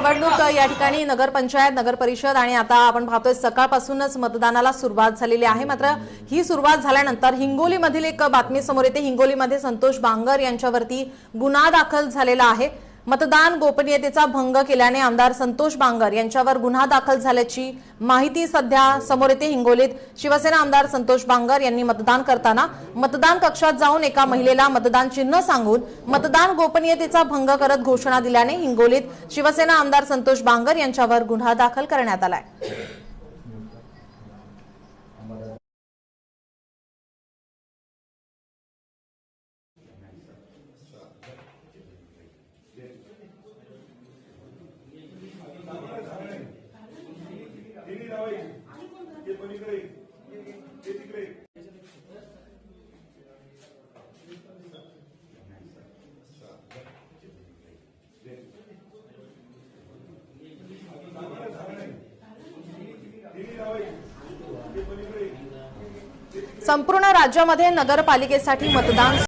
निवडणूक या ठिकाणी नगरपंचायत, नगरपरिषद आणि आता आपण पाहतोय सकाळपासूनच मतदानाला सुरुवात झालेली आहे। मात्र ही सुरुवात झाल्यानंतर हिंगोलीमधील एक बातमी समोर येते। हिंगोलीमध्ये संतोष बांगर यांच्यावरती गुन्हा दाखल झालेला आहे। मतदान गोपनीयतेचा भंग केल्याने आमदार संतोष बांगर यांच्यावर गुन्हा दाखल झाल्याची माहिती सध्या समोर येते। हिंगोलीत शिवसेना आमदार संतोष बांगर यांनी मतदान करताना मतदान कक्षात जाऊन एका महिलेला मतदान चिन्ह सांगून मतदान गोपनीयतेचा भंग करत घोषणा दिल्याने हिंगोलीत शिवसेना आमदार संतोष बांगर यांच्यावर गुन्हा दाखल करण्यात आलाय। संपूर्ण राज्यामध्ये नगरपालिकेसाठी मतदान